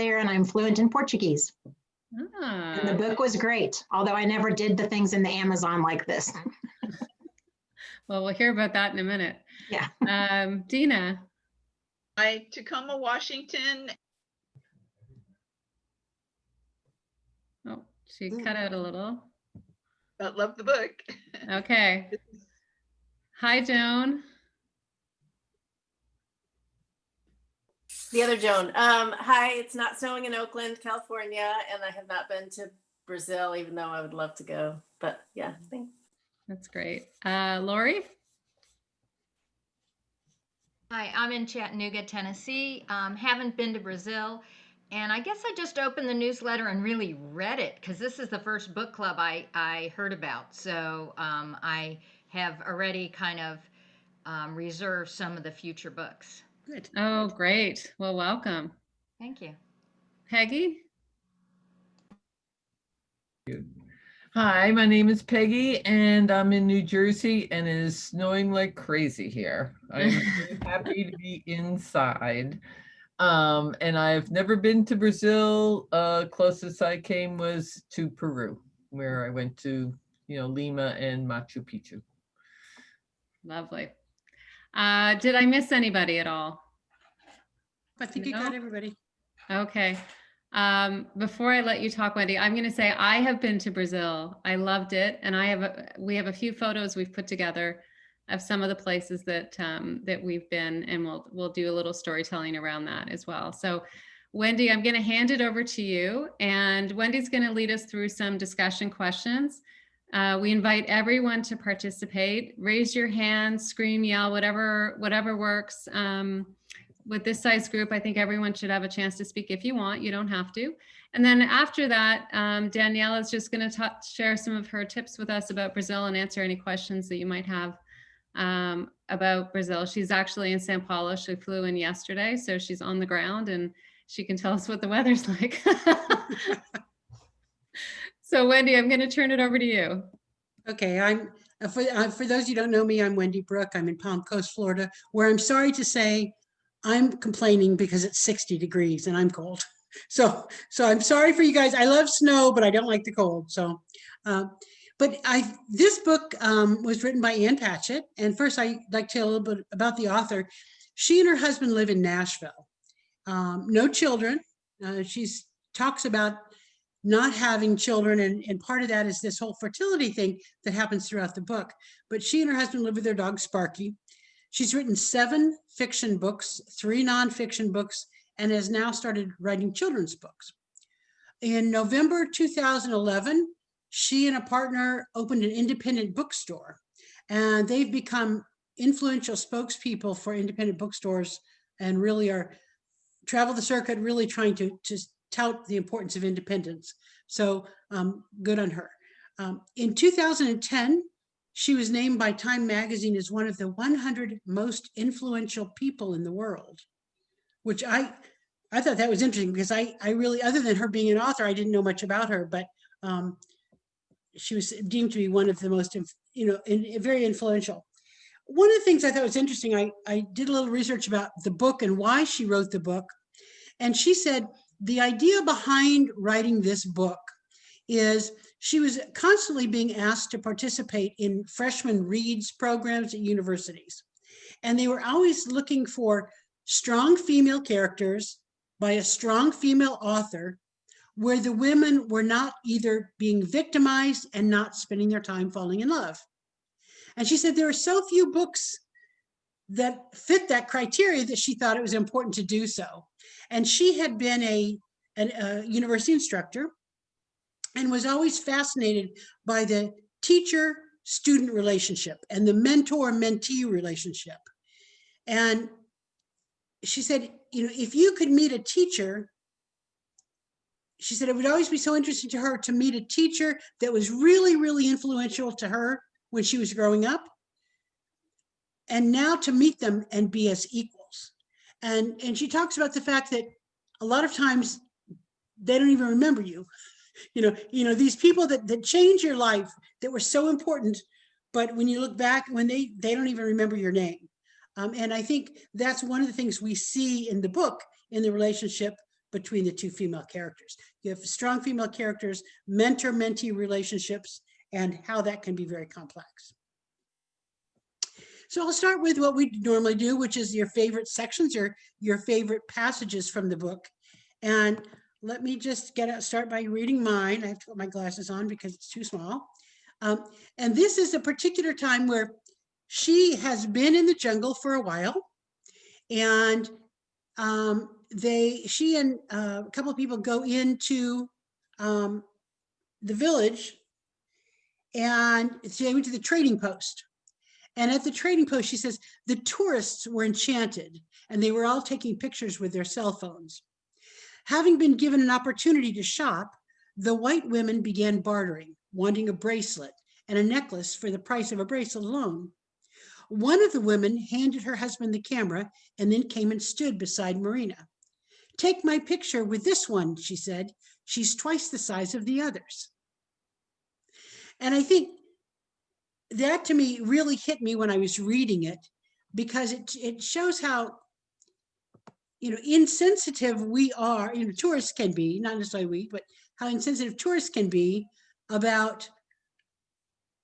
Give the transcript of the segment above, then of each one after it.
there, and I'm fluent in Portuguese. And the book was great, although I never did the things in the Amazon like this. Well, we'll hear about that in a minute. Yeah. Dina. Hi, Tacoma, Washington. Oh, she cut out a little. But love the book. Okay. Hi, Joan. The other Joan. Hi, it's not snowing in Oakland, California, and I have not been to Brazil, even though I would love to go. But yeah, thanks. That's great. Lori? Hi, I'm in Chattanooga, Tennessee. Haven't been to Brazil. And I guess I just opened the newsletter and really read it because this is the first book club I heard about. So I have already kind of reserved some of the future books. Good. Oh, great. Well, welcome. Thank you. Peggy? Hi, my name is Peggy, and I'm in New Jersey, and it is snowing like crazy here. I'm very happy to be inside. And I've never been to Brazil. Closest I came was to Peru, where I went to, Lima and Machu Picchu. Lovely. Did I miss anybody at all? I think you got everybody. Okay. Before I let you talk, Wendy, I'm going to say I have been to Brazil. I loved it, and we have a few photos we've put together of some of the places that that we've been, and we'll do a little storytelling around that as well. So, Wendy, I'm going to hand it over to you, and Wendy's going to lead us through some discussion questions. We invite everyone to participate. Raise your hand, scream, yell, whatever works. With this size group, I think everyone should have a chance to speak if you want. You don't have to. And then after that, Danielle is just going to share some of her tips with us about Brazil and answer any questions that you might have about Brazil. She's actually in Sao Paulo. She flew in yesterday, so she's on the ground and she can tell us what the weather's like. So Wendy, I'm going to turn it over to you. Okay, I'm for those you don't know me, I'm Wendy Brooke. I'm in Palm Coast, Florida, where I'm sorry to say I'm complaining because it's 60 degrees and I'm cold. So I'm sorry for you guys. I love snow, but I don't like the cold. So, this book was written by Ann Patchett. And first, I'd like to tell a little bit about the author. She and her husband live in Nashville. No children. She talks about not having children, and part of that is this whole fertility thing that happens throughout the book. But she and her husband live with their dog, Sparky. She's written 7 fiction books, 3 nonfiction books, and has now started writing children's books. In November 2011, she and a partner opened an independent bookstore, and they've become influential spokespeople for independent bookstores and really are travel the circuit, really trying to tout the importance of independence. So good on her. In 2010, she was named by Time magazine as one of the 100 most influential people in the world, which I thought that was interesting because I really, other than her being an author, I didn't know much about her, but she was deemed to be one of the most, very influential. One of the things I thought was interesting, I did a little research about the book and why she wrote the book. And she said, the idea behind writing this book is she was constantly being asked to participate in freshman reads programs at universities. And they were always looking for strong female characters by a strong female author where the women were not either being victimized and not spending their time falling in love. And she said there are so few books that fit that criteria that she thought it was important to do so. And she had been a university instructor and was always fascinated by the teacher-student relationship and the mentor-mentee relationship. And she said, if you could meet a teacher, she said it would always be so interesting to her to meet a teacher that was really, really influential to her when she was growing up, and now to meet them and be as equals. And she talks about the fact that a lot of times they don't even remember you. These people that change your life that were so important, but when you look back, when they don't even remember your name. And I think that's one of the things we see in the book, in the relationship between the two female characters. You have strong female characters, mentor-mentee relationships, and how that can be very complex. So I'll start with what we normally do, which is your favorite sections or your favorite passages from the book. And let me just start by reading mine. I have to put my glasses on because it's too small. And this is a particular time where she has been in the jungle for a while, and she and a couple of people go into the village, and they went to the trading post. And at the trading post, she says, the tourists were enchanted and they were all taking pictures with their cell phones. Having been given an opportunity to shop, the white women began bartering, wanting a bracelet and a necklace for the price of a bracelet alone. One of the women handed her husband the camera and then came and stood beside Marina. Take my picture with this one, she said. She's twice the size of the others. And I think that to me really hit me when I was reading it, because it shows how, insensitive we are, tourists can be, not necessarily we, but how insensitive tourists can be about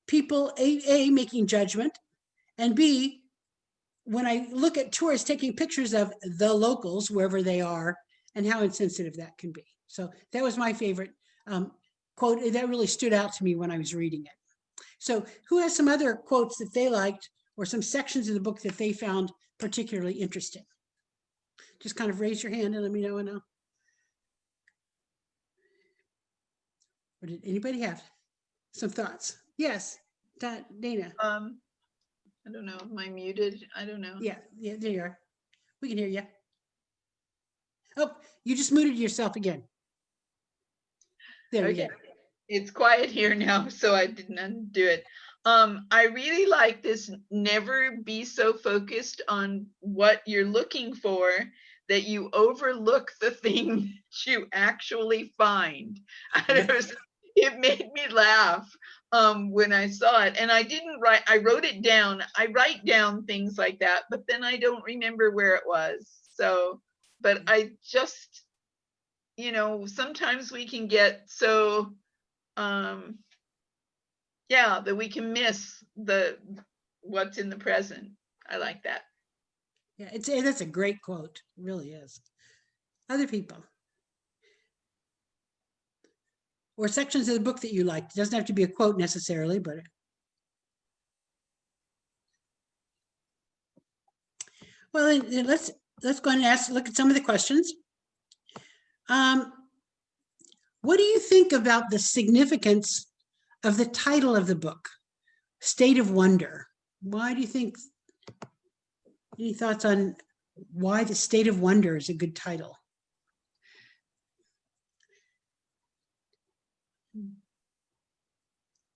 people, A, making judgment, and B, when I look at tourists taking pictures of the locals, wherever they are, and how insensitive that can be. So that was my favorite quote. That really stood out to me when I was reading it. So who has some other quotes that they liked or some sections of the book that they found particularly interesting? Just kind of raise your hand and let me know. Or did anybody have some thoughts? Yes, Dana. I don't know. Am I muted? I don't know. Yeah, there you are. We can hear you. Oh, you just muted yourself again. There we go. It's quiet here now, so I didn't undo it. I really like this, never be so focused on what you're looking for that you overlook the thing you actually find. It made me laugh when I saw it, and I wrote it down. I write down things like that, but then I don't remember where it was. So, but I just, sometimes we can get so, that we can miss what's in the present. I like that. Yeah, that's a great quote. It really is. Other people. Or sections of the book that you liked. It doesn't have to be a quote necessarily, but. Well, then let's go ahead and look at some of the questions. What do you think about the significance of the title of the book, State of Wonder? Why do you think, any thoughts on why the State of Wonder is a good title?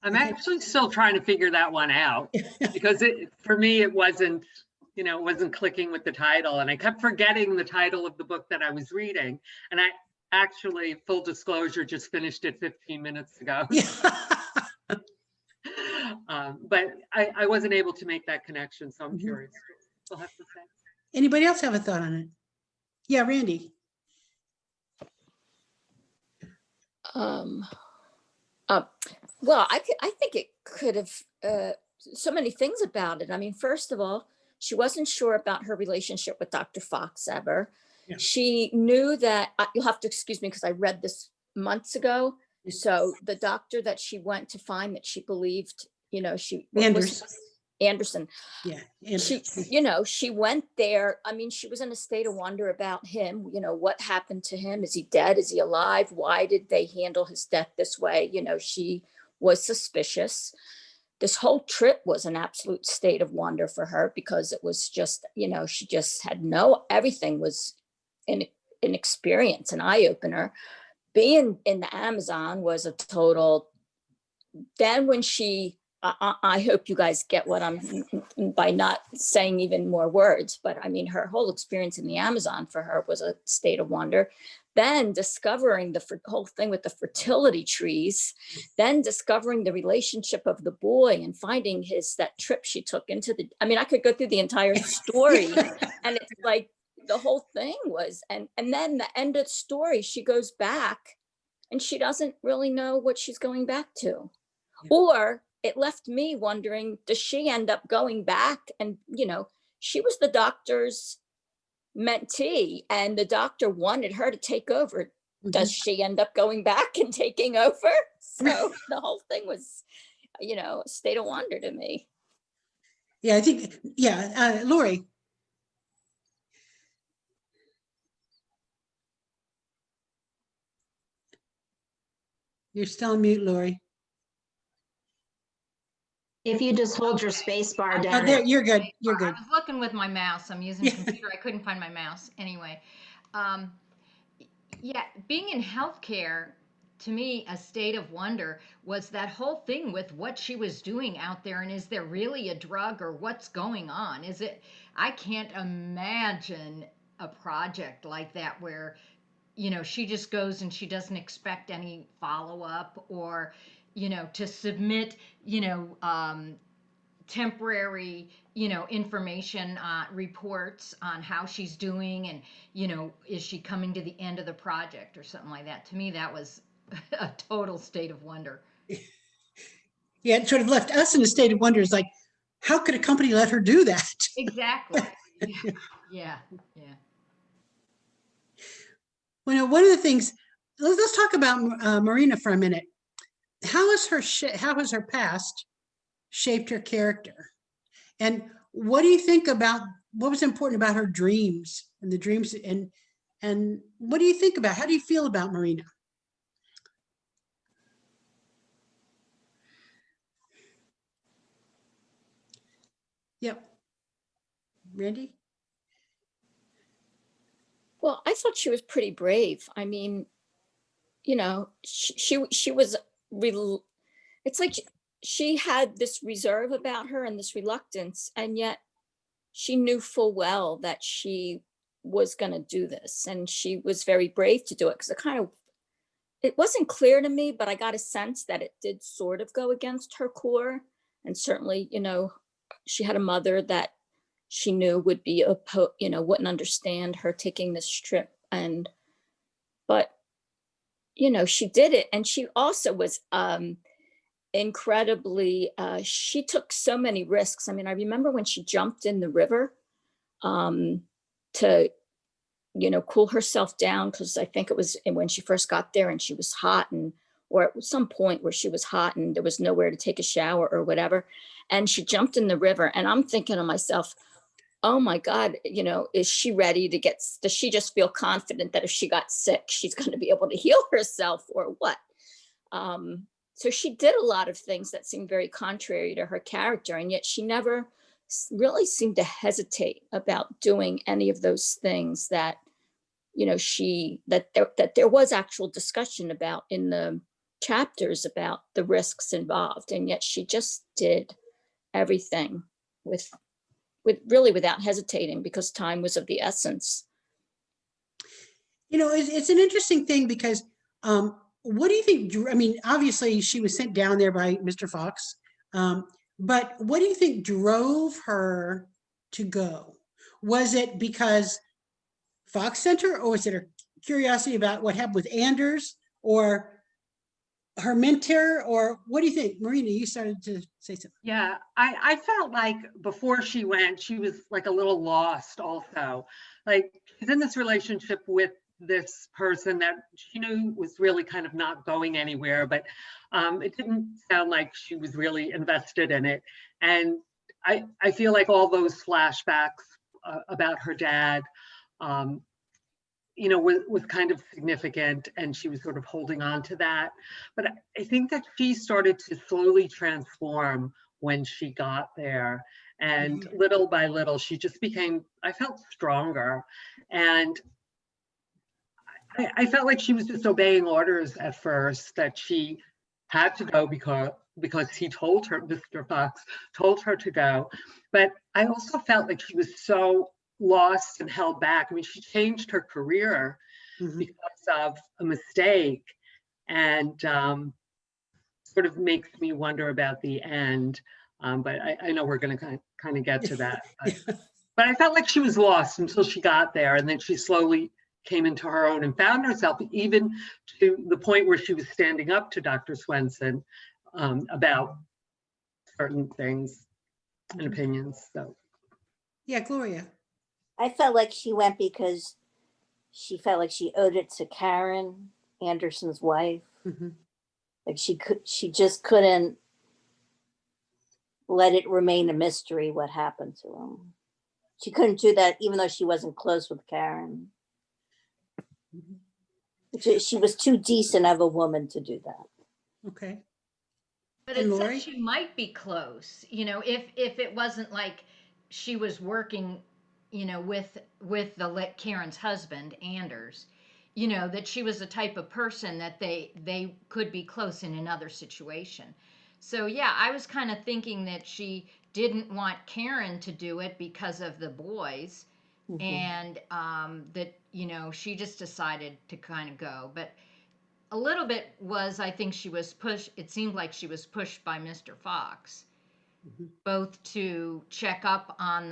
I'm actually still trying to figure that one out, because for me, it wasn't, it wasn't clicking with the title, and I kept forgetting the title of the book that I was reading. And I actually, full disclosure, just finished it 15 minutes ago. But I wasn't able to make that connection, so I'm curious. We'll have to say. Anybody else have a thought on it? Yeah, Randy. Well, I think it could have so many things about it. I mean, first of all, she wasn't sure about her relationship with Dr. Fox ever. Yeah. She knew that, you'll have to excuse me because I read this months ago. So the doctor that she went to find that she believed, Anderson. Yeah. She went there. I mean, she was in a state of wonder about him. What happened to him? Is he dead? Is he alive? Why did they handle his death this way? She was suspicious. This whole trip was an absolute state of wonder for her, because it was just, she just had everything was an experience, an eye opener. Being in the Amazon was a total. Then when I hope you guys get what I'm by not saying even more words, but I mean, her whole experience in the Amazon for her was a state of wonder. Then discovering the whole thing with the fertility trees, then discovering the relationship of the boy and finding that trip she took into I mean, I could go through the entire story and it's like the whole thing was, and then the end of the story, she goes back and she doesn't really know what she's going back to. Or it left me wondering, does she end up going back? And, she was the doctor's mentee and the doctor wanted her to take over. Does she end up going back and taking over? So the whole thing was, a state of wonder to me. Yeah, I think, Lori. You're still on mute, Lori. If you just hold your space bar down. There, you're good. You're good. I was looking with my mouse. I'm using a computer. I couldn't find my mouse. Anyway, yeah, being in healthcare, to me, a state of wonder was that whole thing with what she was doing out there. And is there really a drug or what's going on? I can't imagine a project like that where, she just goes and she doesn't expect any follow-up or, to submit, temporary, information, reports on how she's doing and, is she coming to the end of the project or something like that. To me, that was a total state of wonder. Yeah, it sort of left us in a state of wonder. It's like, how could a company let her do that? Exactly. Yeah. Well, one of the things, let's talk about Marina for a minute. How has her past shaped her character? And what do you think about what was important about her dreams and the dreams and what do you think about, how do you feel about Marina? Yep. Randy? Well, I thought she was pretty brave. I mean, she was it's like she had this reserve about her and this reluctance, and yet she knew full well that she was going to do this, and she was very brave to do it, because it wasn't clear to me, but I got a sense that it did sort of go against her core. And certainly, she had a mother that she knew would be wouldn't understand her taking this trip, but she did it. And she also was incredibly, she took so many risks. I mean, I remember when she jumped in the river to, cool herself down, because I think it was when she first got there and she was hot, or at some point where she was hot and there was nowhere to take a shower or whatever. And she jumped in the river, and I'm thinking to myself, oh my God, is she ready does she just feel confident that if she got sick, she's going to be able to heal herself or what? So she did a lot of things that seemed very contrary to her character, and yet she never really seemed to hesitate about doing any of those things that, that there was actual discussion about in the chapters about the risks involved. And yet she just did everything with really without hesitating, because time was of the essence. It's an interesting thing because what do you think? I mean, obviously she was sent down there by Mr. Fox, but what do you think drove her to go? Was it because Fox sent her, or was it her curiosity about what happened with Anders, or her mentor, or what do you think? Marina, you started to say something. Yeah, I felt like before she went, she was like a little lost also. Like, she's in this relationship with this person that she knew was really kind of not going anywhere, but it didn't sound like she was really invested in it. And I feel like all those flashbacks about her dad, was kind of significant, and she was sort of holding on to that. But I think that she started to slowly transform when she got there. And little by little, she just became, I felt, stronger. And I felt like she was just obeying orders at first, that she had to go because he told her, Mr. Fox told her to go. But I also felt like she was so lost and held back. I mean, she changed her career because of a mistake, and sort of makes me wonder about the end. But I know we're going to kind of get to that. But I felt like she was lost until she got there, and then she slowly came into her own and found herself, even to the point where she was standing up to Dr. Swenson about certain things and opinions. So, Yeah, Gloria. I felt like she went because she felt like she owed it to Karen, Anderson's wife. Mhm. Like she just couldn't let it remain a mystery what happened to him. She couldn't do that even though she wasn't close with Karen. She was too decent of a woman to do that. Okay. But And it Lori? said she might be close, if it wasn't like she was working, with Karen's husband, Anders, that she was the type of person that they could be close in another situation. So yeah, I was kind of thinking that she didn't want Karen to do it because of the boys, and that she just decided to kind of go. But a little bit was, I think she was pushed. It seemed like she was pushed by Mr. Fox, both to check up on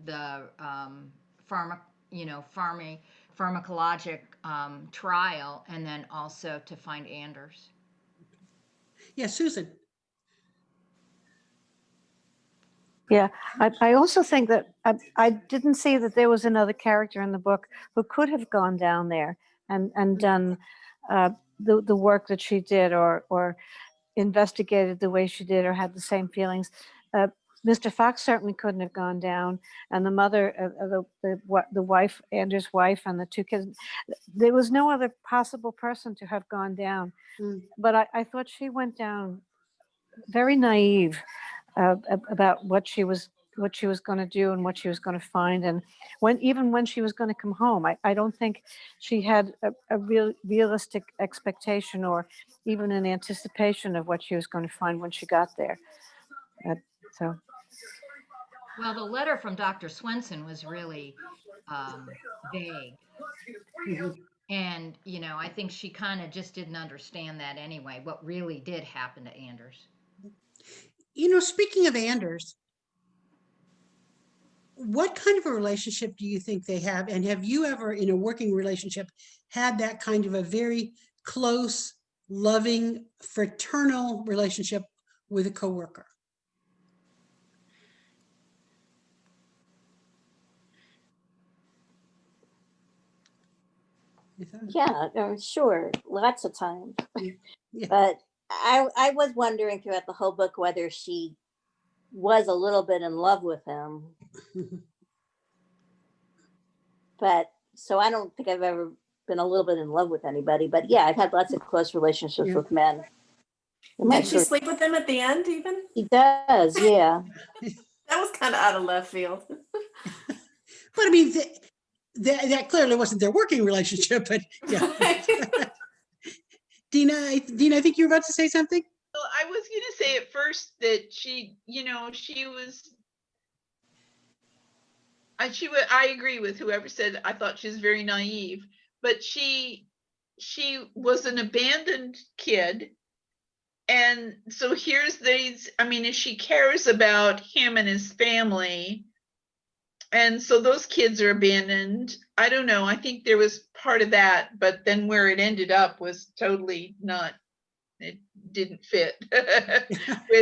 the pharmacologic trial, and then also to find Anders. Yeah, Susan. Yeah, I also think that I didn't see that there was another character in the book who could have gone down there and done the work that she did, or investigated the way she did, or had the same feelings. Mr. Fox certainly couldn't have gone down, and the mother, the wife, Anders' wife, and the two kids. There was no other possible person to have gone down. But I thought she went down very naive about what she was going to do and what she was going to find, and even when she was going to come home. I don't think she had a realistic expectation, or even an anticipation of what she was going to find when she got there. So. Well, the letter from Dr. Swenson was really vague. And, I think she kind of just didn't understand that anyway, what really did happen to Anders. Speaking of Anders, what kind of a relationship do you think they have? And have you ever, in a working relationship, had that kind of a very close, loving, fraternal relationship with a coworker? Yeah, sure, lots of times. Yeah. But I was wondering throughout the whole book whether she was a little bit in love with him. But so I don't think I've ever been a little bit in love with anybody. But yeah, I've had lots of close relationships with men. Did she sleep with him at the end even? He does, yeah. That was kind of out of left field. But I mean, that clearly wasn't their working relationship, but yeah. Dina, I think you were about to say something. Well, I was going to say at first that I agree with whoever said, I thought she was very naive, but she was an abandoned kid. And so here's these, if she cares about him and his family, and so those kids are abandoned. I don't know. I think there was part of that, but then where it ended up was totally not, it didn't fit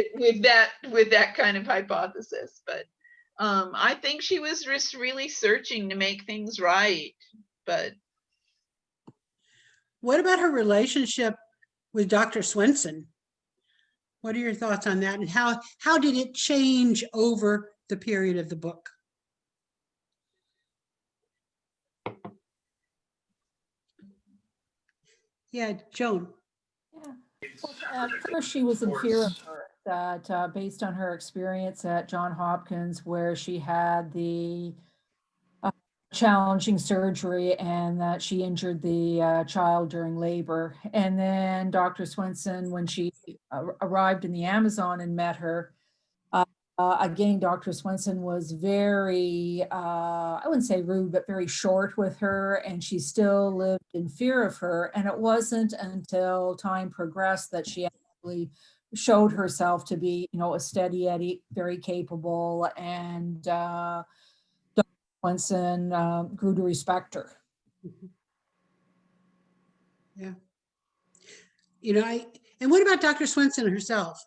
with that kind of hypothesis. But I think she was just really searching to make things right. But what about her relationship with Dr. Swenson? What are your thoughts on that? And how did it change over the period of the book? Yeah, Joan. Yeah. Well, at first, she was in fear of her, that based on her experience at Johns Hopkins, where she had the challenging surgery and that she injured the child during labor. And then Dr. Swenson, when she arrived in the Amazon and met her, again, Dr. Swenson was very, I wouldn't say rude, but very short with her, and she still lived in fear of her. And it wasn't until time progressed that she actually showed herself to be, a steady Eddie, very capable, and Swenson grew to respect her. Yeah. You know, and what about Dr. Swenson herself?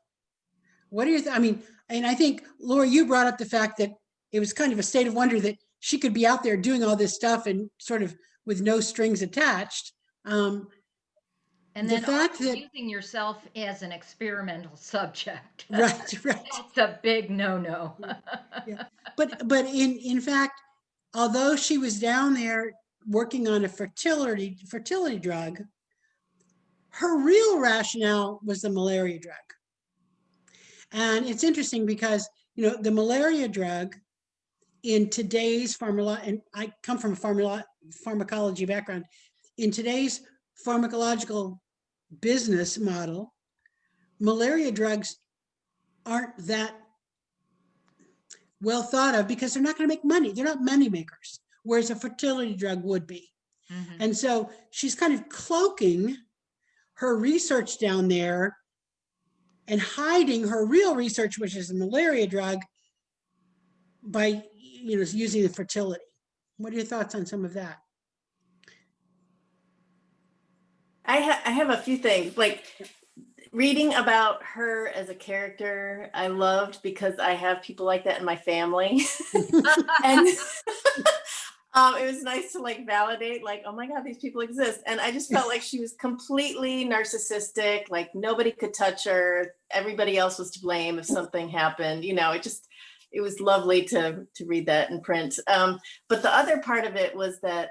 What are your, I mean, and I think, Laura, you brought up the fact that it was kind of a state of wonder that she could be out there doing all this stuff and sort of with no strings attached. And the then fact that using yourself as an experimental subject. right. That's a big no-no. Yeah. But in fact, although she was down there working on a fertility drug, her real rationale was the malaria drug. And it's interesting because, you know, the malaria drug in today's and I come from a pharmacology background, in today's pharmacological business model, malaria drugs aren't that well thought of because they're not going to make money. They're not money makers, whereas a fertility drug would be. Mm-hmm. And so she's kind of cloaking her research down there and hiding her real research, which is a malaria drug, by, you know, using the fertility. What are your thoughts on some of that? I have a few things, like reading about her as a character, I loved because I have people like that in my family. And it was nice to like validate, like, oh my God, these people exist. And I just felt like she was completely narcissistic, like nobody could touch her. Everybody else was to blame if something happened. You know, it was lovely to read that in print. But the other part of it was that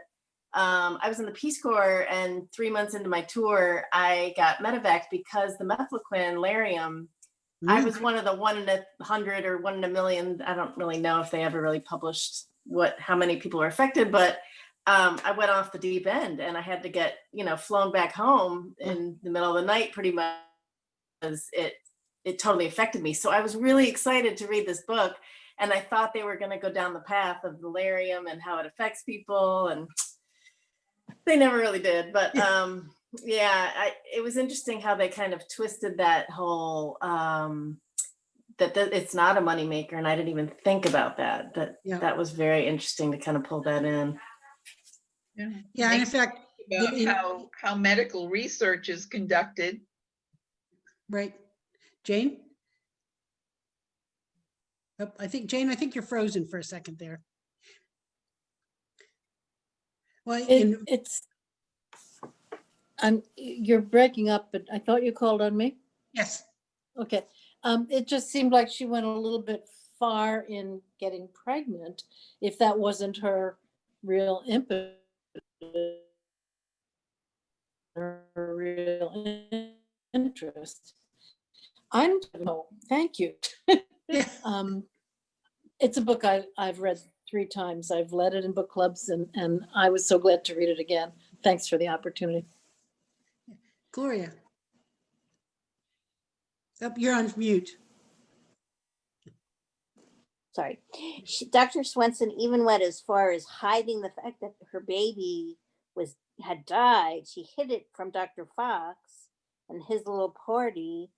I was in the Peace Corps, and 3 months into my tour, I got medevac because the mefloquine, Lariam, I was one of the 1 in 100 or 1 in a million. I don't really know if they ever really published how many people were affected, but I went off the deep end and I had to get, you know, flown back home in the middle of the night pretty much, because it totally affected me. So I was really excited to read this book, and I thought they were going to go down the path of Lariam and how it affects people, and they never really did. But yeah, it was interesting how they kind of twisted that whole that it's not a moneymaker, and I didn't even think about that. That was very interesting to kind of pull that in. Yeah, and in fact, about how medical research is conducted. Right, Jane. Oh, Jane, I think you're frozen for a second there. Well, you're breaking up, but I thought you called on me. Yes. Okay. It just seemed like she went a little bit far in getting pregnant, if that wasn't her real impetus, her real interest. I don't know. Thank you. It's a book I've read 3 times. I've led it in book clubs, and I was so glad to read it again. Thanks for the opportunity. Gloria. Oh, you're on mute. Sorry. Dr. Swenson even went as far as hiding the fact that her baby had died. She hid it from Dr. Fox and his little party,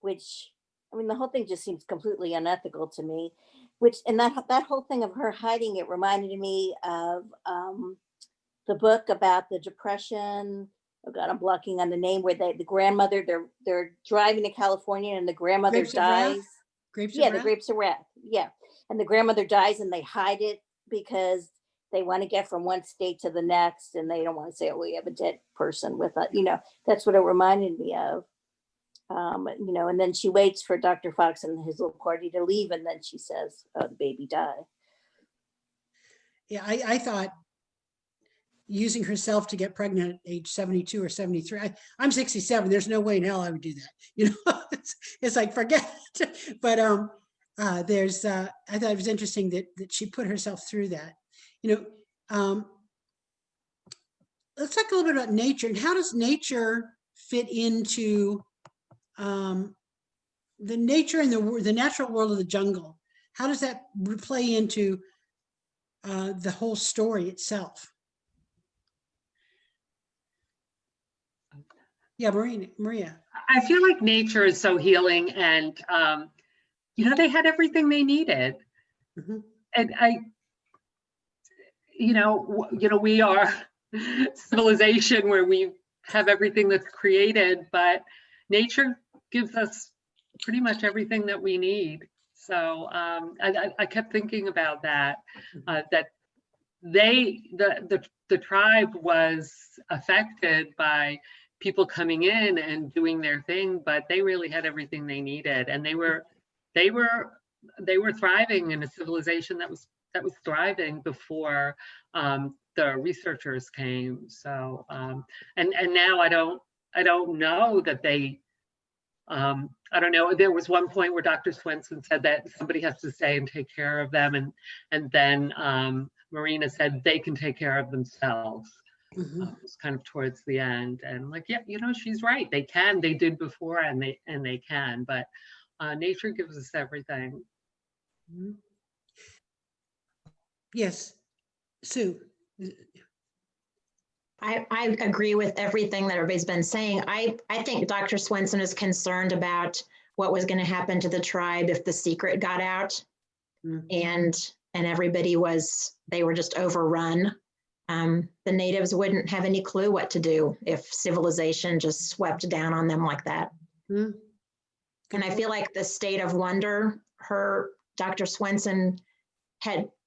which, I mean, the whole thing just seems completely unethical to me. And that whole thing of her hiding it reminded me of the book about the Depression. Oh God, I'm blocking on the name, where the grandmother, they're driving to California and the grandmother dies. The Grapes of Wrath. Yeah. And the grandmother dies and they hide it because they want to get from one state to the next, and they don't want to say, oh, we have a dead person with us. You know, that's what it reminded me of. You know, and then she waits for Dr. Fox and his little party to leave, and then she says, oh, the baby died. Yeah, I thought using herself to get pregnant at age 72 or 73. I'm 67. There's no way in hell I would do that. You know, it's like, forget it. But I thought it was interesting that she put herself through that. You know, let's talk a little bit about nature, and how does nature fit into the nature and the natural world of the jungle? How does that play into the whole story itself? Yeah, Maria. I feel like nature is so healing, and you know, they had everything they needed. Mm-hmm. And we are civilization where we have everything that's created, but nature gives us pretty much everything that we need. So I kept thinking about that, that the tribe was affected by people coming in and doing their thing, but they really had everything they needed, and they were thriving in a civilization that was thriving before the researchers came. So and now I don't know that they I don't know. There was one point where Dr. Swenson said that somebody has to stay and take care of them, and then Marina said they can take care of themselves. It was kind of towards the end, and like, yeah, she's right. They can. They did before, and they can. But nature gives us everything. Yes, Sue. I agree with everything that everybody's been saying. I think Dr. Swenson is concerned about what was going to happen to the tribe if the secret got out, and everybody they were just overrun. The natives wouldn't have any clue what to do if civilization just swept down on them like that. And I feel like the state of wonder, Dr. Swenson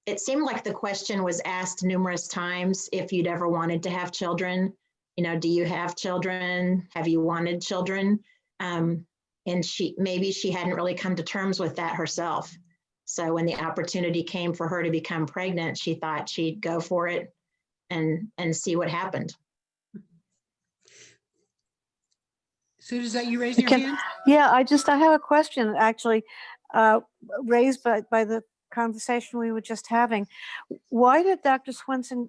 it seemed like the question was asked numerous times if you'd ever wanted to have children. Do you have children? Have you wanted children? And maybe she hadn't really come to terms with that herself. So when the opportunity came for her to become pregnant, she thought she'd go for it and see what happened. Sue, is that you raising your hand? Yeah, I have a question actually raised by the conversation we were just having. Why did Dr. Swenson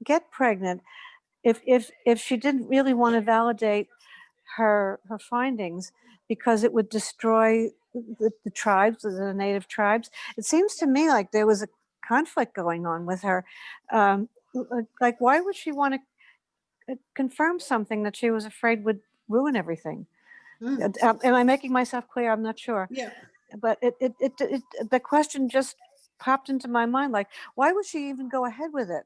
get pregnant if she didn't really want to validate her findings because it would destroy the tribes, the native tribes? It seems to me like there was a conflict going on with her. Like, why would she want to confirm something that she was afraid would ruin everything? Am I making myself clear? I'm not sure. Yeah. But the question just popped into my mind, like, why would she even go ahead with it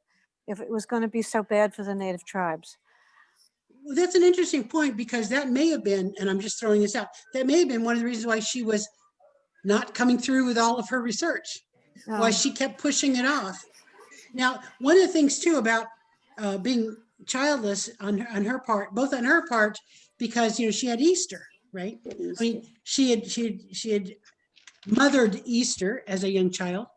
if it was going to be so bad for the native tribes? Well, that's an interesting point, because that may have been, and I'm just throwing this out, that may have been one of the reasons why she was not coming through with all of her research, why she kept pushing it off. Now, one of the things too about being childless on her part, both on her part, because she had Easter, right? I mean, she had mothered Easter as a young child.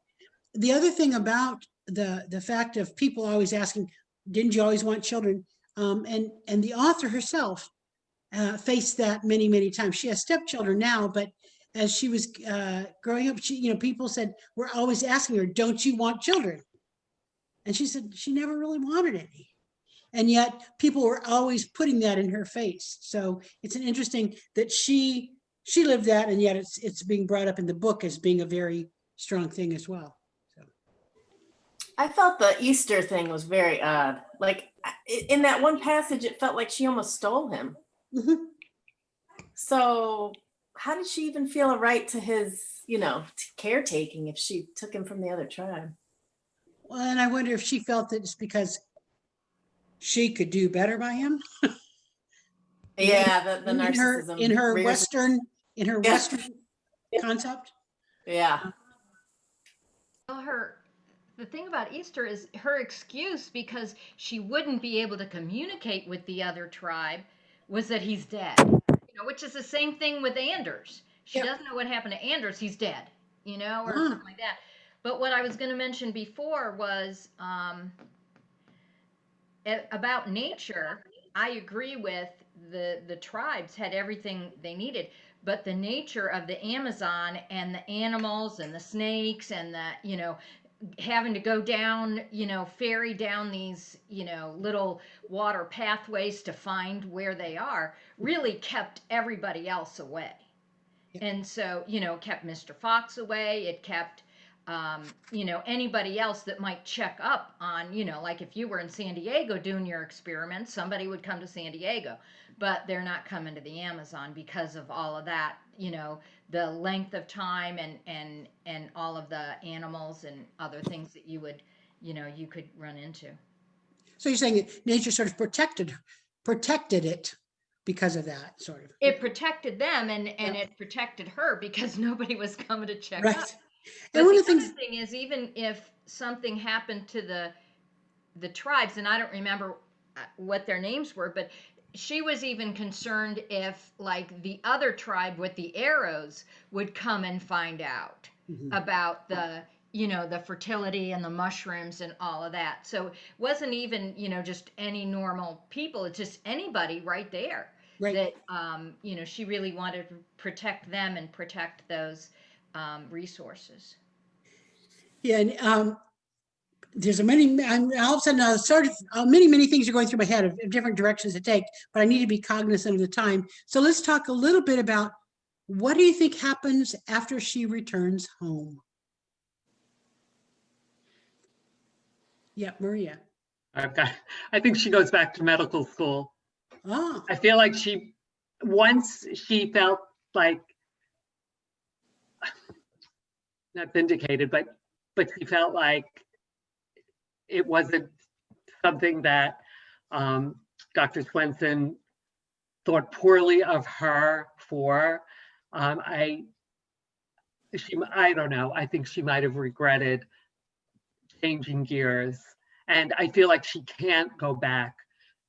The other thing about the fact of people always asking, didn't you always want children? And the author herself faced that many, many times. She has stepchildren now, but as she was growing up, people said, we're always asking her, don't you want children? And she said she never really wanted any. And yet people were always putting that in her face. So it's an interesting that she lived that, and yet it's being brought up in the book as being a very strong thing as well. So I felt the Easter thing was very odd. Like in that one passage, it felt like she almost stole him. So how did she even feel a right to his, caretaking if she took him from the other tribe? Well, and I wonder if she felt that it's because she could do better by him. Yeah, the narcissism in her Western concept. Yeah. Well, the thing about Easter is her excuse, because she wouldn't be able to communicate with the other tribe, was that he's dead. Which is the same thing with Anders. She doesn't know what happened to Anders. He's dead, or something like that. But what I was going to mention before was about nature. I agree with the tribes had everything they needed, but the nature of the Amazon and the animals and the snakes and the, having to go down, ferry down these, little water pathways to find where they are, really kept everybody else away. And so, kept Mr. Fox away. It kept, anybody else that might check up on, like if you were in San Diego doing your experiments, somebody would come to San Diego, but they're not coming to the Amazon because of all of that, the length of time and all of the animals and other things that you would you could run into. So you're saying that nature sort of protected it because of that, sort of. It protected them, and it protected her because nobody was coming to check Right. up. And But one the of the other things, thing is, even if something happened to the tribes, and I don't remember what their names were, but she was even concerned if, like, the other tribe with the arrows would come and find out about the fertility and the mushrooms and all of that. So it wasn't even, just any normal people. It's just anybody right there. Right. That, she really wanted to protect them and protect those resources. yeah, and there's all of a sudden, many things are going through my head of different directions to take, but I need to be cognizant of the time. So let's talk a little bit about, what do you think happens after she returns home? Yeah, Maria. I think she goes back to medical school. Oh. I feel like once she felt like, not vindicated, but she felt like it wasn't something that Dr. Swenson thought poorly of her for. I don't know. I think she might have regretted changing gears. And I feel like she can't go back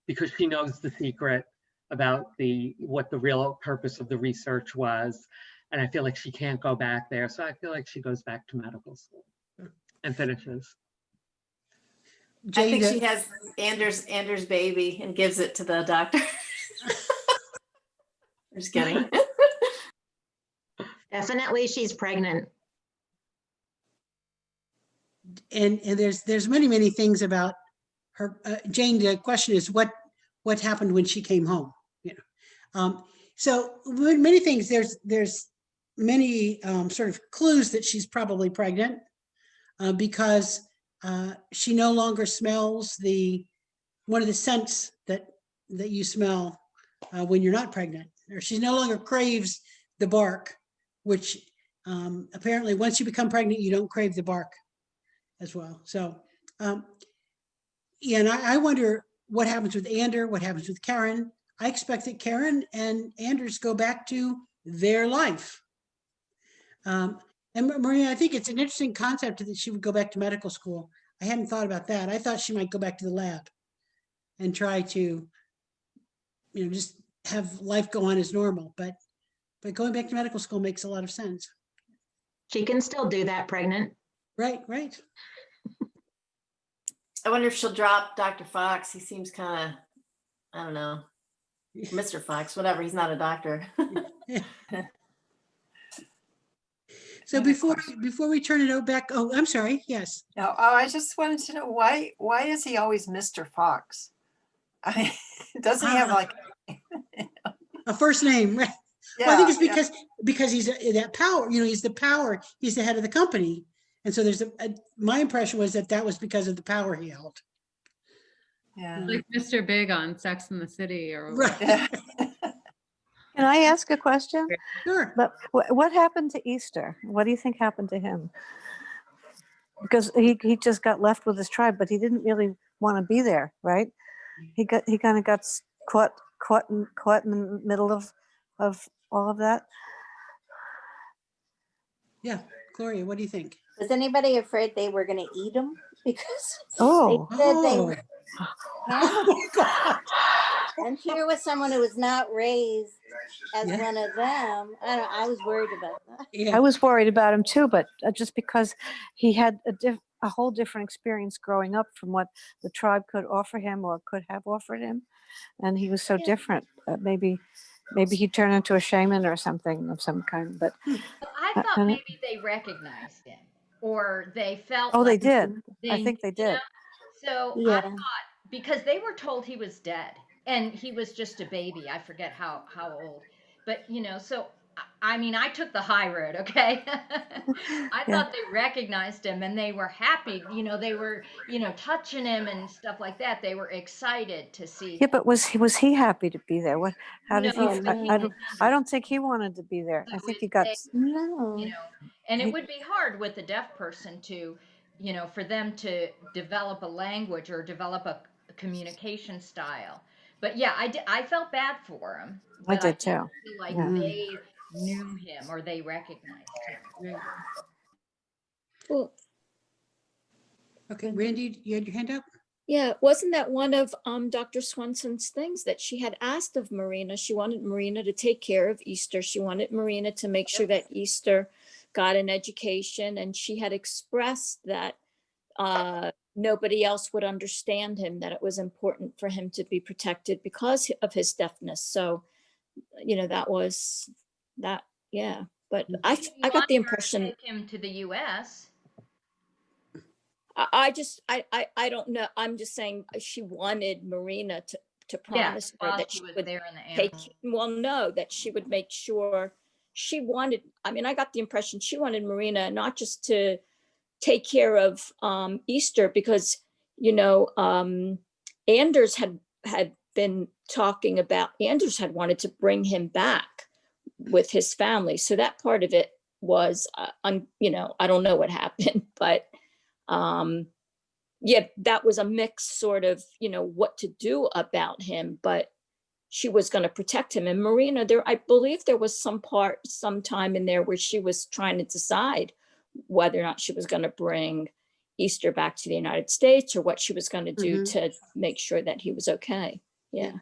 because she knows the secret about what the real purpose of the research was. And I feel like she can't go back there. So I feel like she goes back to medical school and finishes. I think she has Anders' baby and gives it to the doctor. I'm just kidding. Definitely she's pregnant. And there's many things about her. Jane, the question is, what happened when she came home? So many things. There's many sort of clues that she's probably pregnant because she no longer smells one of the scents that you smell when you're not pregnant, or she no longer craves the bark, which apparently once you become pregnant, you don't crave the bark as well. So, yeah, and I wonder what happens with Ander, what happens with Karen. I expect that Karen and Anders go back to their life. And Maria, I think it's an interesting concept that she would go back to medical school. I hadn't thought about that. I thought she might go back to the lab and try to, just have life go on as normal. But going back to medical school makes a lot of sense. She can still do that pregnant. Right. I wonder if she'll drop Dr. Fox. He seems kind of, I don't know, Mr. Fox, whatever. He's not a doctor. So before we turn it back, I'm sorry. Yes. No, I just wanted to know why is he always Mr. Fox? I mean, doesn't he have like a first name? Right. Yeah, well, I think it's because he's that power. He's the power. He's the head of the company, and so there's my impression was that was because of the power he held. Yeah, like Mr. Big on Sex and the City, or right. Can I ask a question? Sure. But what happened to Easter? What do you think happened to him? Because he just got left with his tribe, but he didn't really want to be there, right? He kind of got caught in the middle of all of that. Yeah, Gloria, what do you think? Was anybody afraid they were going to eat him? Because they said they were. And here was someone who was not raised as one of them. I was worried about that. Yeah. I was worried about him too, but just because he had a whole different experience growing up from what the tribe could offer him or could have offered him, and he was so different. Maybe he'd turn into a shaman or something of some kind. But I thought maybe they recognized him, or they felt. Oh, they did. I think they did. So I thought, because they were told he was dead and he was just a baby. I forget how old, but so I mean, I took the high road. Okay. I thought they recognized him and they were happy. They were, touching him and stuff like that. They were excited to see. Yeah, but was he happy to be there? How did No, he? I don't think he wanted to be there. I think he got and it would be hard with a deaf person to you know, for them to develop a language or develop a communication style. But yeah, I felt bad for him. I But did didn't too. feel like Yeah. they knew him or they recognized him. Well, Okay, Randy, you had your hand up? yeah, wasn't that one of Dr. Swenson's things that she had asked of Marina? She wanted Marina to take care of Easter. She wanted Marina to make sure that Easter got an education, and she had expressed that nobody else would understand him, that it was important for him to be protected because of his deafness. So, you know, that was that, yeah. But I got the impression Take him to the U.S. I don't know. I'm just saying she wanted Marina to promise her while that she she was would there in the take, animal. well, no, that she would make sure she wanted, I mean, I got the impression she wanted Marina not just to take care of Easter because, you know, Anders had been talking about, Anders had wanted to bring him back with his family. So that part of it was, you know, I don't know what happened, but yeah, that was a mixed sort of, you know, what to do about him, but she was going to protect him. And Marina, I believe there was some time in there where she was trying to decide whether or not she was going to bring Easter back to the United States or what she was going to do to make sure that he was okay. Yeah.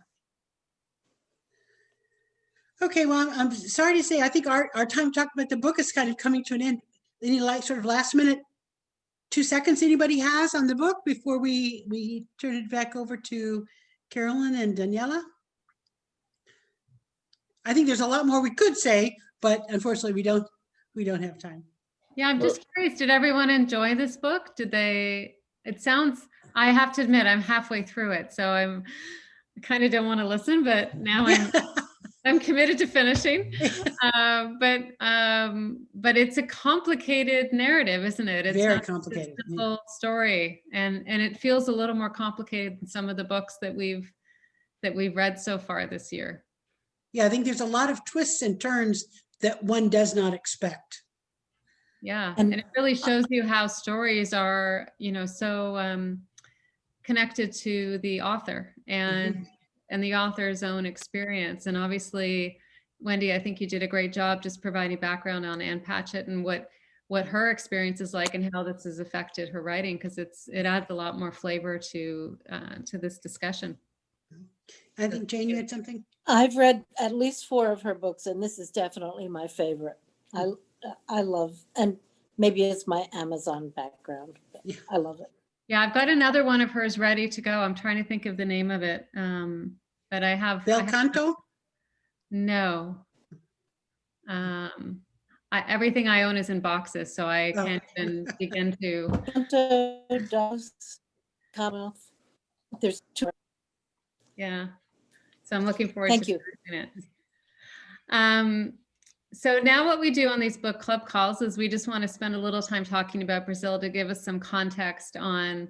Okay, well, I'm sorry to say, I think our time talking about the book is kind of coming to an end. Any sort of last minute 2 seconds anybody has on the book before we turn it back over to Carolyn and Daniela? I think there's a lot more we could say, but unfortunately we don't have time. Yeah, I'm just curious, did everyone enjoy this book? It sounds, I have to admit, I'm halfway through it, so I kind of don't want to listen, but now I'm committed to finishing. But it's a complicated narrative, isn't it? It's very not complicated. a simple story, and it feels a little more complicated than some of the books that we've read so far this year. Yeah, I think there's a lot of twists and turns that one does not expect. Yeah, and it really shows you how stories are, you know, so connected to the author and the author's own experience. And obviously, Wendy, I think you did a great job just providing background on Ann Patchett and what her experience is like and how this has affected her writing, because it adds a lot more flavor to this discussion. I think Jane, you had something? I've read at least 4 of her books, and this is definitely my favorite. I love, and maybe it's my Amazon background, but I love it. Yeah, I've got another one of hers ready to go. I'm trying to think of the name of it. But I have Bel Canto? No. Everything I own is in boxes, so I can't even begin to. Commonwealth. There's 2. Yeah. So I'm looking forward Thank to you. it. So now what we do on these book club calls is we just want to spend a little time talking about Brazil to give us some context on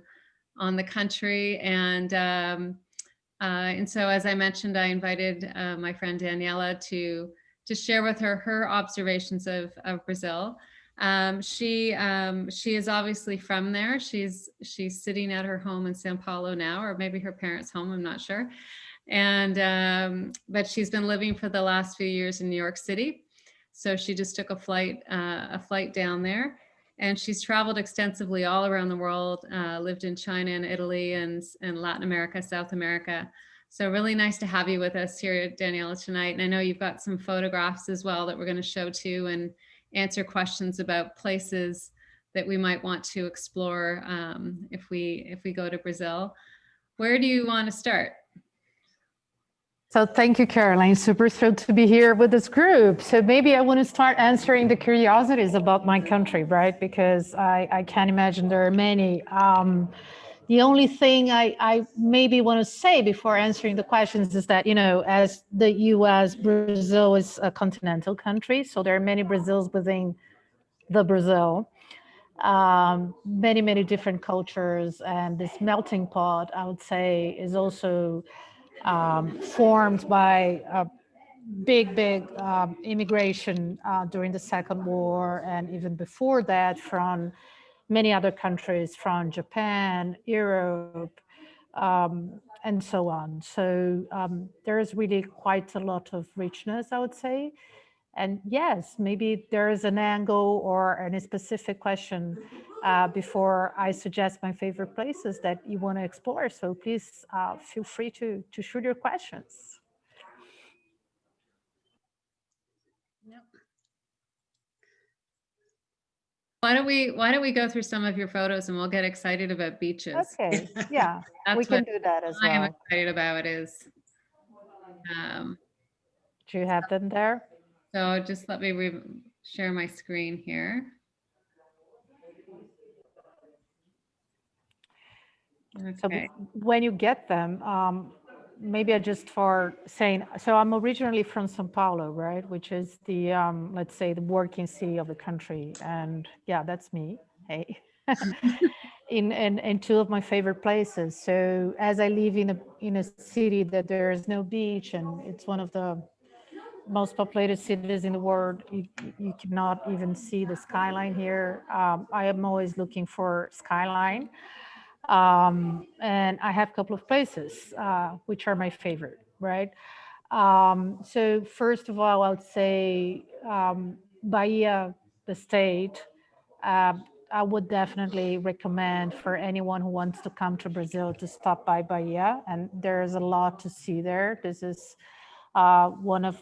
the country. And so, as I mentioned, I invited my friend Daniela to share with her observations of Brazil. She is obviously from there. She's sitting at her home in Sao Paulo now, or maybe her parents' home, I'm not sure. And but she's been living for the last few years in New York City. So she just took a flight down there, and she's traveled extensively all around the world, lived in China and Italy and Latin America, South America. So really nice to have you with us here, Daniela, tonight. And I know you've got some photographs as well that we're going to show too, and answer questions about places that we might want to explore if we go to Brazil. Where do you want to start? So thank you, Caroline. Super thrilled to be here with this group. So maybe I want to start answering the curiosities about my country, right? Because I can't imagine there are many. The only thing I maybe want to say before answering the questions is that, you know, as the US, Brazil is a continental country. So there are many Brazils within the Brazil. Many, many different cultures. And this melting pot, I would say, is also formed by a big immigration during the Second War, and even before that from many other countries from Japan, Europe, and so on. So there is really quite a lot of richness, I would say. And yes, maybe there is an angle or any specific question before I suggest my favorite places that you want to explore. So please feel free to shoot your questions. Why don't we go through some of your photos and we'll get excited about beaches. Okay, yeah, That's we can what do that as I am well. excited about is. Do you have them there? So just let me share my screen here. So Okay. when you get them, maybe I just for saying, so I'm originally from Sao Paulo, right? Which is the, let's say the working city of the country. And yeah, that's me, hey. in two of my favorite places. So as I live in a city that there is no beach and it's one of the most populated cities in the world, you cannot even see the skyline here. I am always looking for skyline. And I have a couple of places which are my favorite, right? So first of all, I would say Bahia, the state. I would definitely recommend for anyone who wants to come to Brazil to stop by Bahia, and there's a lot to see there. This is one of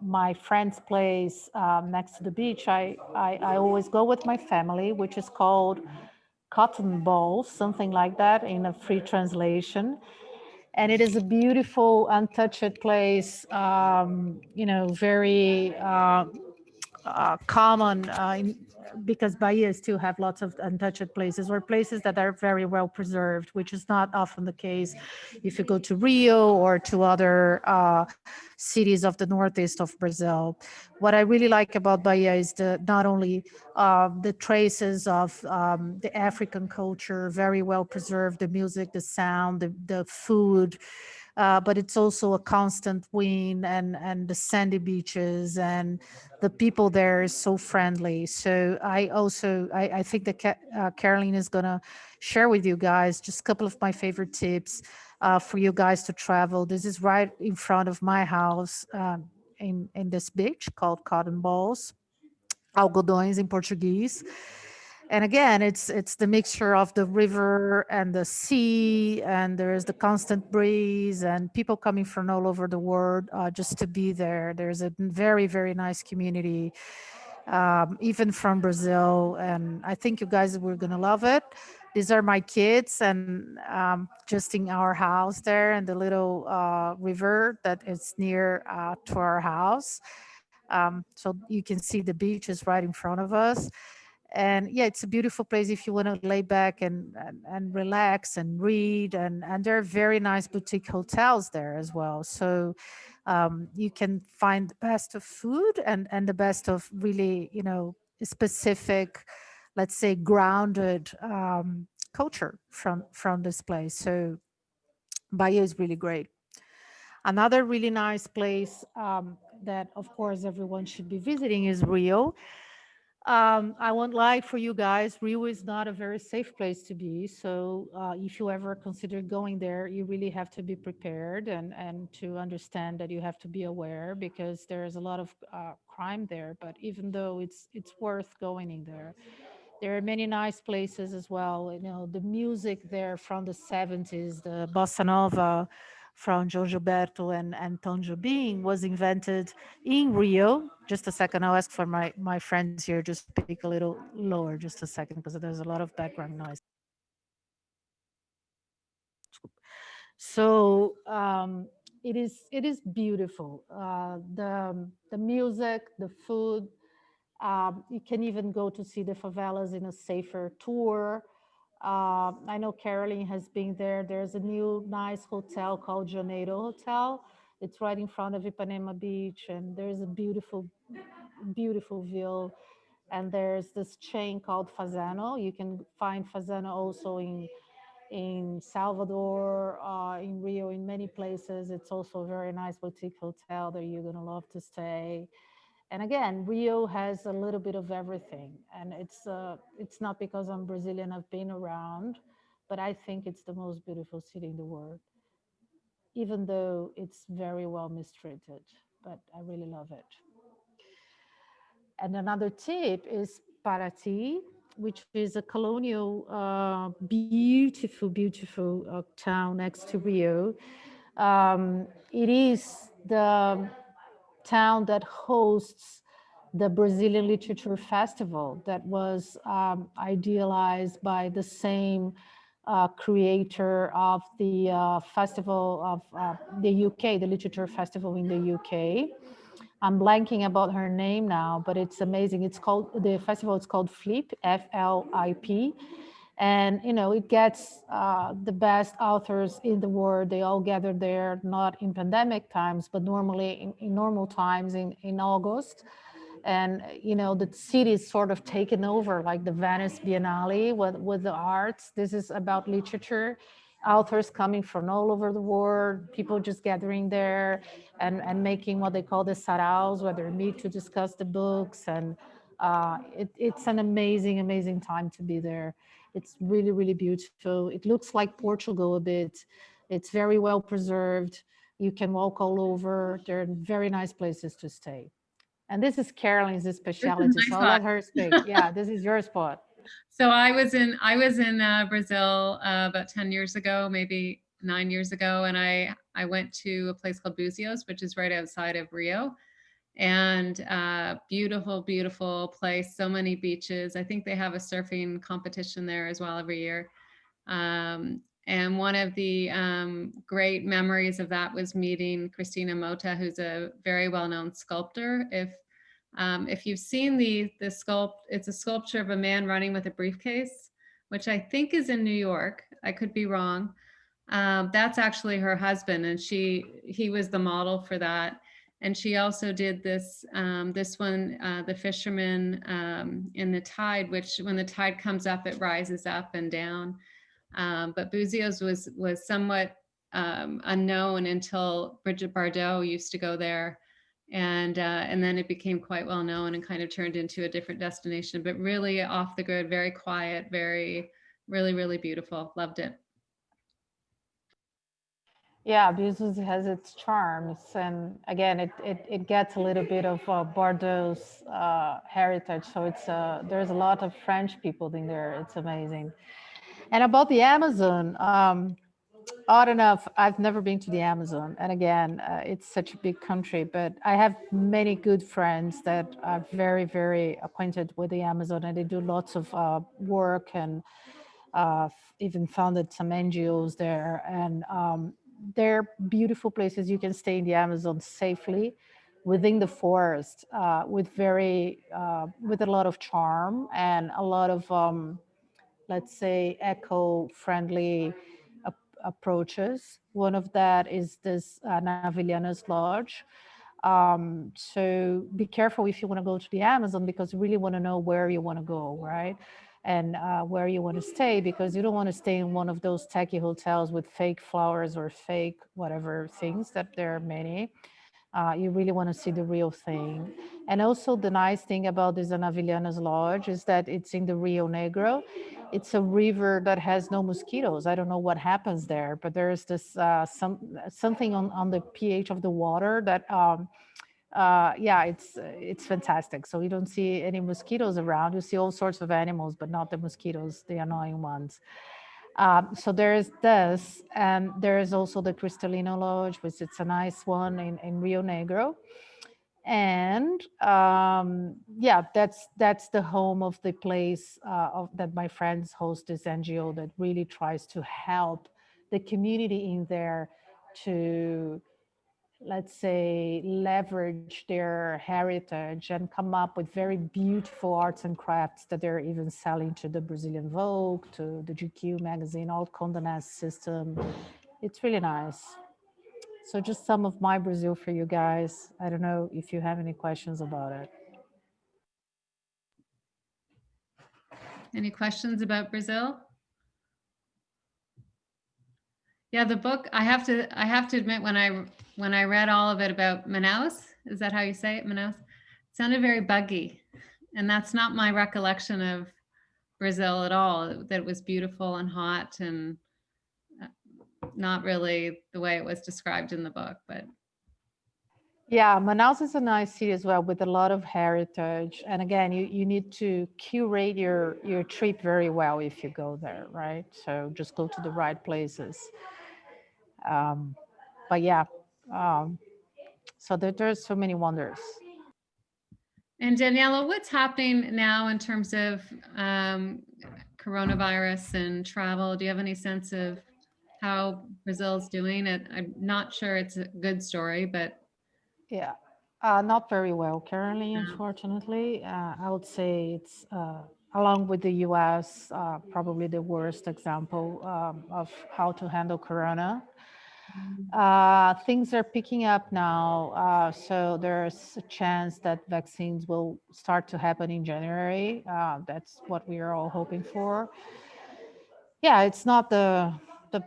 my friend's place next to the beach. I always go with my family, which is called Cotton Balls, something like that in a free translation. And it is a beautiful, untouched place, you know, very common because Bahia still have lots of untouched places or places that are very well preserved, which is not often the case if you go to Rio or to other cities of the northeast of Brazil. What I really like about Bahia is not only the traces of the African culture, very well preserved, the music, the sound, the food, but it's also a constant wind and the sandy beaches, and the people there is so friendly. So I think that Caroline is gonna share with you guys just a couple of my favorite tips for you guys to travel. This is right in front of my house in this beach called Cotton Balls, algodões in Portuguese. And again, it's the mixture of the river and the sea, and there is the constant breeze and people coming from all over the world just to be there. There's a very, very nice community, even from Brazil, and I think you guys were gonna love it. These are my kids, and just in our house there, and the little river that is near to our house. So you can see the beach is right in front of us. And yeah, it's a beautiful place if you want to lay back and relax and read. And there are very nice boutique hotels there as well. So you can find the best of food and the best of really, you know, specific, let's say, grounded culture from this place. So Bahia is really great. Another really nice place that, of course, everyone should be visiting is Rio. I won't lie for you guys, Rio is not a very safe place to be. So if you ever consider going there, you really have to be prepared and to understand that you have to be aware, because there's a lot of crime there. But even though it's worth going in there. There are many nice places as well. You know, the music there from the 70s, the bossa nova from João Gilberto and Tom Jobim was invented in Rio. Just a second, I'll ask for my friends here, just speak a little lower, just a second, because there's a lot of background noise. So it is beautiful. The music, the food. You can even go to see the favelas in a safer tour. I know Caroline has been there. There's a new nice hotel called Janeiro Hotel. It's right in front of Ipanema Beach, and there's a beautiful, beautiful view. And there's this chain called Fazano. You can find Fazano also in Salvador, in Rio, in many places. It's also a very nice boutique hotel that you're gonna love to stay. And again, Rio has a little bit of everything. And it's not because I'm Brazilian, I've been around, but I think it's the most beautiful city in the world, even though it's very well mistreated, but I really love it. And another tip is Paraty, which is a colonial, beautiful, beautiful town next to Rio. It is the town that hosts the Brazilian Literature Festival that was idealized by the same creator of the festival of the UK, the Literature Festival in the UK. I'm blanking about her name now, but it's amazing. It's called, the festival is called FLIP, F-L-I-P. And, you know, it gets the best authors in the world. They all gather there, not in pandemic times, but normally in normal times in August. And, you know, the city is sort of taken over like the Venice Biennale with the arts. This is about literature, authors coming from all over the world, people just gathering there and making what they call the saraus, where they meet to discuss the books. And it's an amazing, amazing time to be there. It's really, really beautiful. It looks like Portugal a bit. It's very well preserved. You can walk all over. There are very nice places to stay. And this is Carolyn's specialty, so I'll let her speak. Yeah, this is your spot. So I was in Brazil about 10 years ago, maybe 9 years ago, and I went to a place called Búzios, which is right outside of Rio. And beautiful, beautiful place, so many beaches. I think they have a surfing competition there as well every year. And one of the great memories of that was meeting Cristina Mota, who's a very well-known sculptor. If you've seen it's a sculpture of a man running with a briefcase, which I think is in New York. I could be wrong. That's actually her husband, and he was the model for that. And she also did this one, The Fisherman in the Tide, which when the tide comes up, it rises up and down. But Búzios was somewhat unknown until Brigitte Bardot used to go there. And then it became quite well known and kind of turned into a different destination, but really off the grid, very quiet, really, really beautiful. Loved it. Yeah, Búzios has its charms, and again, it gets a little bit of Bardot's heritage. So there's a lot of French people in there. It's amazing. And about the Amazon, odd enough, I've never been to the Amazon, and again, it's such a big country. But I have many good friends that are very, very acquainted with the Amazon, and they do lots of work and even founded some NGOs there. And they're beautiful places. You can stay in the Amazon safely within the forest with a lot of charm and a lot of, let's say, eco-friendly approaches. One of that is this Navilhana's Lodge. So be careful if you want to go to the Amazon, because you really want to know where you want to go, right? And where you want to stay, because you don't want to stay in one of those tacky hotels with fake flowers or fake whatever things, that there are many. You really want to see the real thing. And also the nice thing about this Navilhana's Lodge is that it's in the Rio Negro. It's a river that has no mosquitoes. I don't know what happens there, but there's this something on the pH of the water that yeah, it's fantastic. So you don't see any mosquitoes around. You see all sorts of animals, but not the mosquitoes, the annoying ones. So there is this, and there is also the Cristalino Lodge, which it's a nice one in Rio Negro. And yeah, that's the home of the place that my friends host, this NGO that really tries to help the community in there to, let's say, leverage their heritage and come up with very beautiful arts and crafts that they're even selling to the Brazilian Vogue, to the GQ magazine, all Condé Nast system. It's really nice. So just some of my Brazil for you guys. I don't know if you have any questions about it. Any questions about Brazil? Yeah, the book, I have to admit, when I read all of it about Manaus, is that how you say it, Manaus? sounded very buggy. And that's not my recollection of Brazil at all, that it was beautiful and hot and not really the way it was described in the book, but. Yeah, Manaus is a nice city as well with a lot of heritage. And again, you need to curate your trip very well if you go there, right? So just go to the right places. But yeah, so there's so many wonders. And Daniela, what's happening now in terms of coronavirus and travel? Do you have any sense of how Brazil's doing? I'm not sure it's a good story, but. Yeah, not very well currently, unfortunately. I would say it's, along with the US, probably the worst example of how to handle corona. Things are picking up now, so there's a chance that vaccines will start to happen in January. That's what we are all hoping for. Yeah, it's not the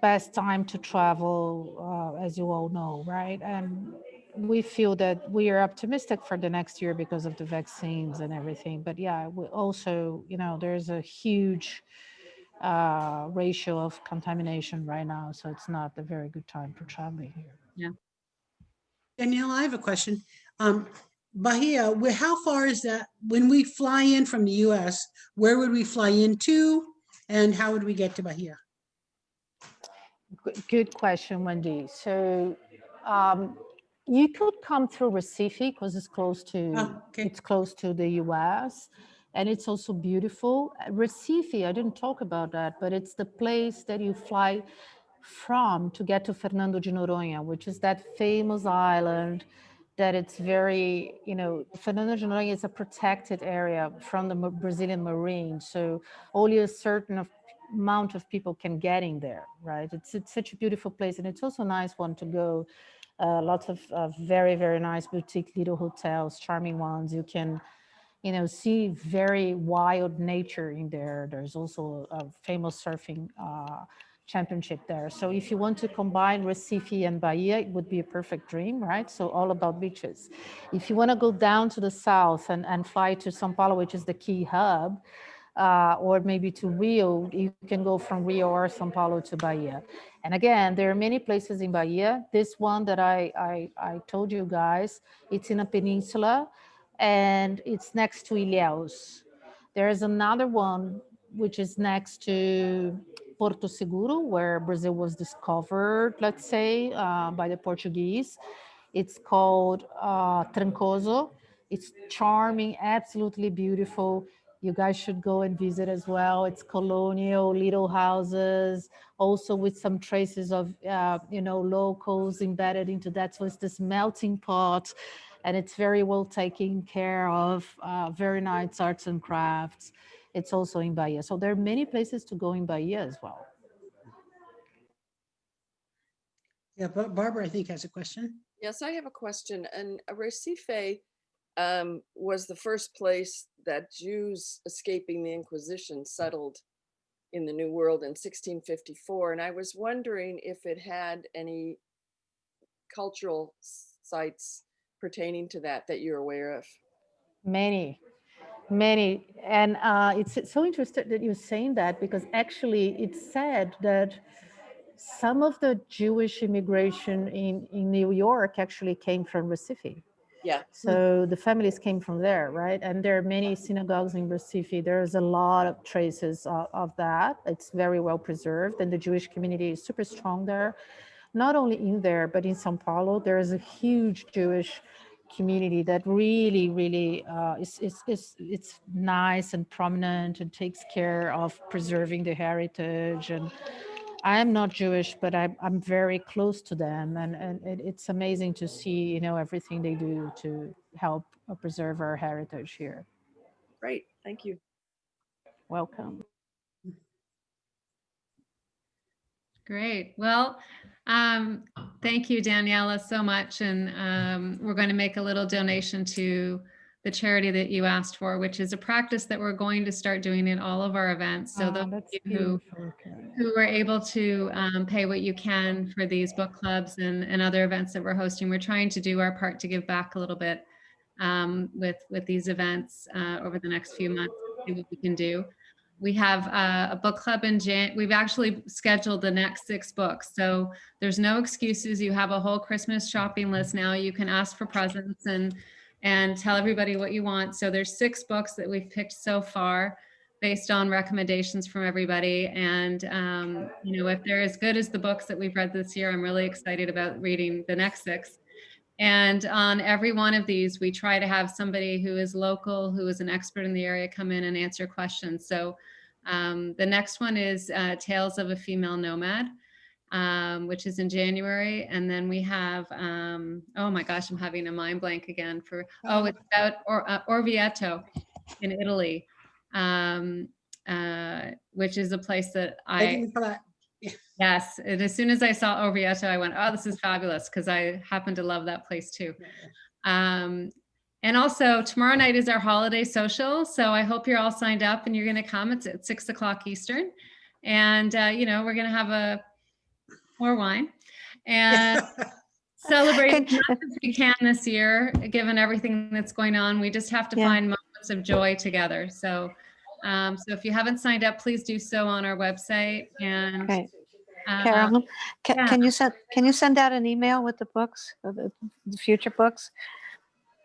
best time to travel, as you all know, right? And we feel that we are optimistic for the next year because of the vaccines and everything. But yeah, we also, there's a huge ratio of contamination right now, so it's not a very good time for traveling here. Yeah. Danielle, I have a question. Bahia, how far is that when we fly in from the US? Where would we fly into, and how would we get to Bahia? Good question, Wendy. So you could come through Recife because it's close to it's close to the US, and it's also beautiful. Recife, I didn't talk about that, but it's the place that you fly from to get to Fernando de Noronha, which is that famous island that it's very, Fernando de Noronha is a protected area from the Brazilian Marine. So only a certain amount of people can get in there, right? It's such a beautiful place, and it's also a nice one to go. Lots of very, very nice boutique little hotels, charming ones. You can, see very wild nature in there. There's also a famous surfing championship there. So if you want to combine Recife and Bahia, it would be a perfect dream, right? So all about beaches. If you want to go down to the south and fly to São Paulo, which is the key hub, or maybe to Rio, you can go from Rio or São Paulo to Bahia. And again, there are many places in Bahia. This one that I told you guys, it's in a peninsula, and it's next to Ilhéus. There's another one which is next to Porto Seguro, where Brazil was discovered, let's say, by the Portuguese. It's called Trancoso. It's charming, absolutely beautiful. You guys should go and visit as well. It's colonial, little houses, also with some traces of, locals embedded into that. So it's this melting pot, and it's very well taken care of, very nice arts and crafts. It's also in Bahia. So there are many places to go in Bahia as well. Yeah, but Barbara, I think, has a question. Yes, I have a question. And Recife was the first place that Jews escaping the Inquisition settled in the New World in 1654. And I was wondering if it had any cultural sites pertaining to that you're aware of. Many. And it's so interesting that you're saying that, because actually it's said that some of the Jewish immigration in New York actually came from Recife. Yeah. So the families came from there, right? And there are many synagogues in Recife. There's a lot of traces of that. It's very well preserved, and the Jewish community is super strong there. Not only in there, but in São Paulo, there is a huge Jewish community that really it's nice and prominent and takes care of preserving the heritage. And I am not Jewish, but I'm very close to them, and it's amazing to see, everything they do to help preserve our heritage here. Great, thank you. Welcome. Great. Well, thank you, Daniela, so much. And we're going to make a little donation to the charity that you asked for, which is a practice that we're going to start doing in all of our events. So those of you who are able to pay what you can for these book clubs and other events that we're hosting, we're trying to do our part to give back a little bit. with these events over the next few months, see what we can do. We have a book club in we've actually scheduled the next 6 books. So there's no excuses. You have a whole Christmas shopping list now. You can ask for presents and tell everybody what you want. So there's 6 books that we've picked so far based on recommendations from everybody. And, you know, if they're as good as the books that we've read this year, I'm really excited about reading the next 6. And on every one of these, we try to have somebody who is local, who is an expert in the area, come in and answer questions. So the next one is Tales of a Female Nomad, which is in January. And then we have, oh my gosh, I'm having a mind blank again for, it's about Orvieto in Italy, which is a place that yes, and as soon as I saw Orvieto, I went, oh, this is fabulous, because I happen to love that place too. And also tomorrow night is our holiday social. So I hope you're all signed up and you're going to come. It's at 6 o'clock Eastern. And, you know, we're going to have more wine and celebrate as much as we can this year, given everything that's going on. We just have to find moments of joy together. So, so if you haven't signed up, please do so on our website. And Carolyn, can you send out an email with the books, the future books?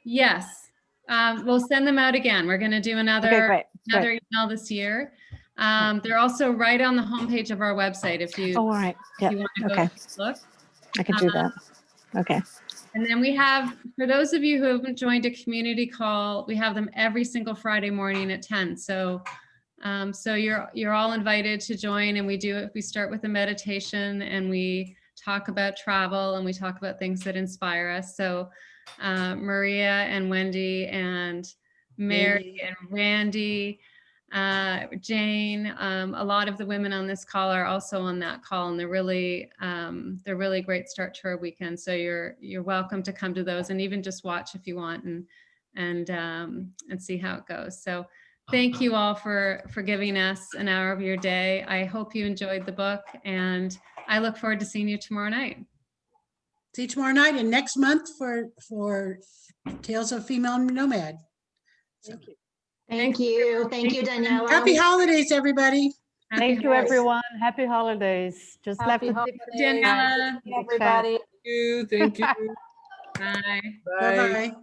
Yes, we'll send them out again. We're going to do another email this year. They're also right on the homepage of our website. If you, all right, yeah, if you want to go look, I can do that. Okay. And then we have, for those of you who haven't joined a community call, we have them every single Friday morning at 10. So, so you're all invited to join, and we start with a meditation, and we talk about travel, and we talk about things that inspire us. So Maria and Wendy and Mary and Randy, Jane, a lot of the women on this call are also on that call, and they're really great start to our weekend. So you're welcome to come to those, and even just watch if you want, and see how it goes. So thank you all for giving us an hour of your day. I hope you enjoyed the book, and I look forward to seeing you tomorrow night. See you tomorrow night and next month for Tales of Female Nomad. Thank you. Thank you. Thank you, Daniela. Happy holidays, everybody. Thank you, everyone. Happy holidays. Just left Daniela. Everybody. Thank you. Bye. Bye. Bye-bye.